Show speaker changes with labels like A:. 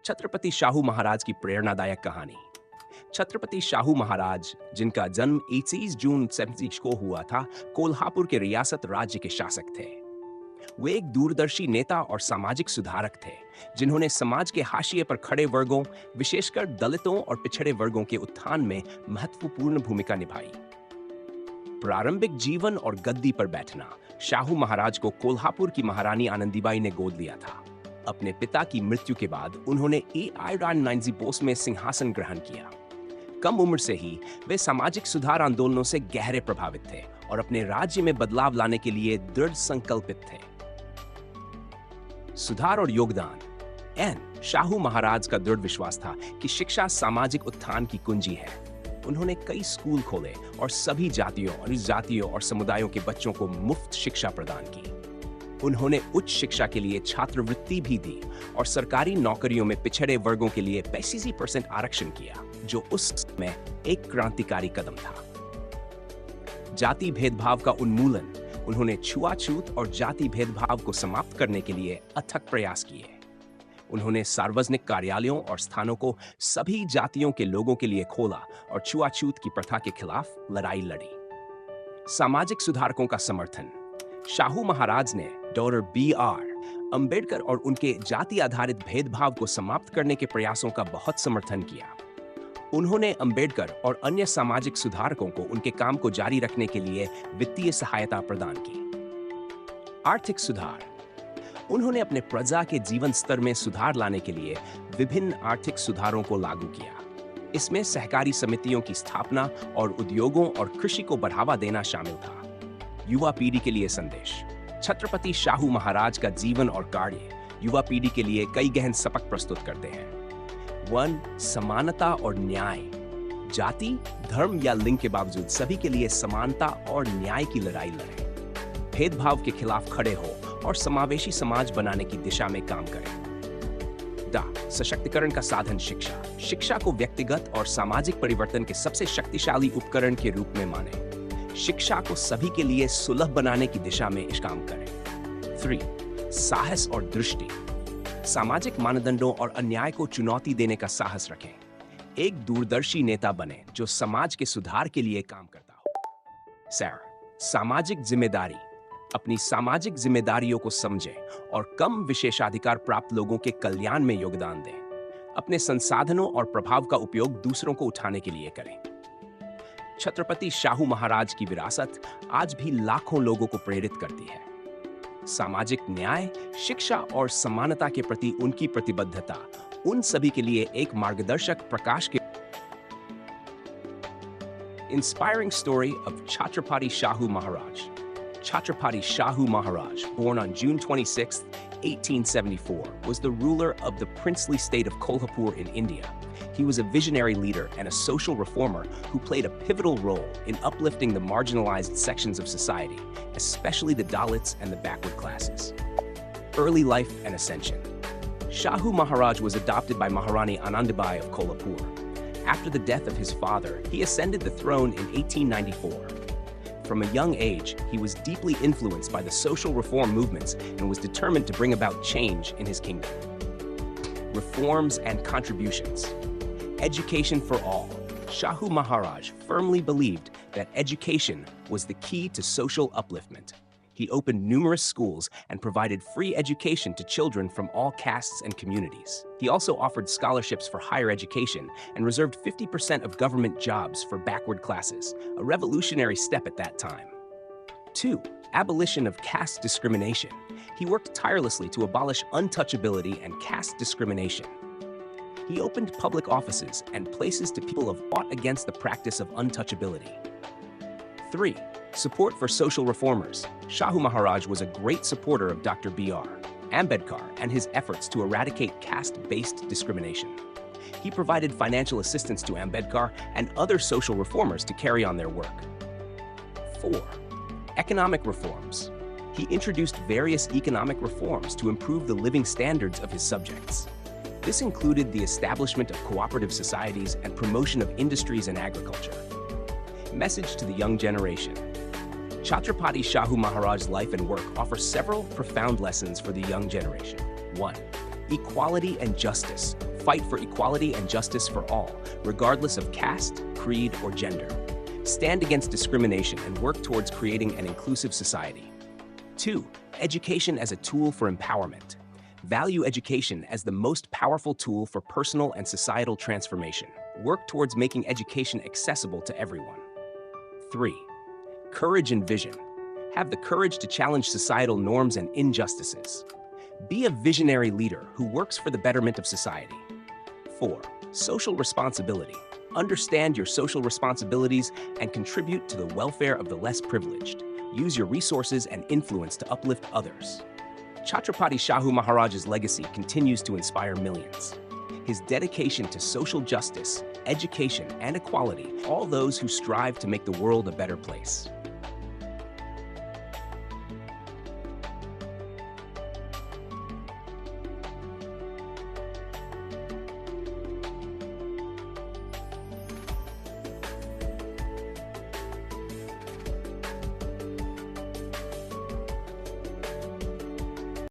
A: छत्रपति शाहू महाराज की प्रेरणादायक कहानी। छत्रपति शाहू महाराज, जिनका जन्म 21 जून 17 को हुआ था, कोल्हापुर के रियासत राज्य के शासक थे। वे एक दूरदर्शी नेता और सामाजिक सुधारक थे, जिन्होंने समाज के हाशिए पर खड़े वर्गों, विशेषकर दलितों और पिछड़े वर्गों के उत्थान में महत्वपूर्ण भूमिका निभाई। प्रारंभिक जीवन और गद्दी पर बैठना। शाहू महाराज को कोल्हापुर की महारानी आनंदीबाई ने गोद लिया था। अपने पिता की मृत्यु के बाद उन्होंने ई बोस में सिंहासन ग्रहण किया। कम उम्र से ही वे सामाजिक सुधार आंदोलनों से गहरे प्रभावित थे और अपने राज्य में बदलाव लाने के लिए दृढ़ संकल्पित थे। सुधार और योगदान। शाहू महाराज का दृढ़ विश्वास था कि शिक्षा सामाजिक उत्थान की कुंजी है। उन्होंने कई स्कूल खोले और सभी जातियों, अनुजातियों और समुदायों के बच्चों को मुफ्त शिक्षा प्रदान की। उन्होंने उच्च शिक्षा के लिए छात्रवृत्ति भी दी और सरकारी नौकरियों में पिछड़े वर्गों के लिए 85% आरक्षण किया, जो उस समय एक क्रांतिकारी कदम था। जाति भेदभाव का उन्मूलन। उन्होंने छुआछूत और जाति भेदभाव को समाप्त करने के लिए अथक प्रयास किए। उन्होंने सार्वजनिक कार्यालयों और स्थानों को सभी जातियों के लोगों के लिए खोला और छुआछूत की प्रथा के खिलाफ लड़ाई लड़ी। सामाजिक सुधारकों का समर्थन। शाहू महाराज ने डॉक्टर बी.आर. अंबेडकर और उनके जाति आधारित भेदभाव को समाप्त करने के प्रयासों का बहुत समर्थन किया। उन्होंने अंबेडकर और अन्य सामाजिक सुधारकों को उनके काम को जारी रखने के लिए वित्तीय सहायता प्रदान की। आर्थिक सुधार। उन्होंने अपने प्रजा के जीवन स्तर में सुधार लाने के लिए विभिन्न आर्थिक सुधारों को लागू किया। इसमें सहकारी समितियों की स्थापना और उद्योगों और कृषि को बढ़ावा देना शामिल था। युवा पीढ़ी के लिए संदेश। छत्रपति शाहू महाराज का जीवन और कार्य युवा पीढ़ी के लिए कई गहन सबक प्रस्तुत करते हैं। 1. समानता और न्याय। जाति, धर्म या लिंग के बावजूद सभी के लिए समानता और न्याय की लड़ाई लड़ें। भेदभाव के खिलाफ खड़े हो और समावेशी समाज बनाने की दिशा में काम करें। सशक्तिकरण का साधन शिक्षा। शिक्षा को व्यक्तिगत और सामाजिक परिवर्तन के सबसे शक्तिशाली उपकरण के रूप में माने। शिक्षा को सभी के लिए सुलभ बनाने की दिशा में इस काम करें। 3. साहस और दृष्टि। सामाजिक मानदंडों और अन्याय को चुनौती देने का साहस रखें। एक दूरदर्शी नेता बने जो समाज के सुधार के लिए काम करता हो। सामाजिक जिम्मेदारी। अपनी सामाजिक जिम्मेदारियों को समझें और कम विशेषाधिकार प्राप्त लोगों के कल्याण में योगदान दें। अपने संसाधनों और प्रभाव का उपयोग दूसरों को उठाने के लिए करें। छत्रपति शाहू महाराज की विरासत आज भी लाखों लोगों को प्रेरित करती है। सामाजिक न्याय, शिक्षा और समानता के प्रति उनकी प्रतिबद्धता उन सभी के लिए एक मार्गदर्शक प्रकाश के। Inspiring story of Chhatrapati Shahu Maharaj. Chhatrapati Shahu Maharaj, born on June 26, 1874, was the ruler of the princely state of Kolhapur in India. He was a visionary leader and a social reformer who played a pivotal role in uplifting the marginalized sections of society, especially the Dalits and the backward classes. Early life and ascension. Shahu Maharaj was adopted by Maharani Anandabai of Kolhapur. After the death of his father, he ascended the throne in 1894. From a young age, he was deeply influenced by the social reform movements and was determined to bring about change in his kingdom. Reforms and contributions. Education for all. Shahu Maharaj firmly believed that education was the key to social upliftment. He opened numerous schools and provided free education to children from all castes and communities. He also offered scholarships for higher education and reserved 50% of government jobs for backward classes, a revolutionary step at that time. 2. Abolition of caste discrimination. He worked tirelessly to abolish untouchability and caste discrimination. He opened public offices and places to people who fought against the practice of untouchability. 3. Support for social reformers. Shahu Maharaj was a great supporter of Dr. B.R. Ambedkar and his efforts to eradicate caste-based discrimination. He provided financial assistance to Ambedkar and other social reformers to carry on their work. 4. Economic reforms. He introduced various economic reforms to improve the living standards of his subjects. This included the establishment of cooperative societies and promotion of industries and agriculture. Message to the young generation. Chhatrapati Shahu Maharaj's life and work offer several profound lessons for the young generation. 1. Equality and justice. Fight for equality and justice for all, regardless of caste, creed, or gender. Stand against discrimination and work towards creating an inclusive society. 2. Education as a tool for empowerment. Value education as the most powerful tool for personal and societal transformation. Work towards making education accessible to everyone. 3. Courage and vision. Have the courage to challenge societal norms and injustices. Be a visionary leader who works for the betterment of society. 4. Social responsibility. Understand your social responsibilities and contribute to the welfare of the less privileged. Use your resources and influence to uplift others. Chhatrapati Shahu Maharaj's legacy continues to inspire millions. His dedication to social justice, education, and equality, all those who strive to make the world a better place.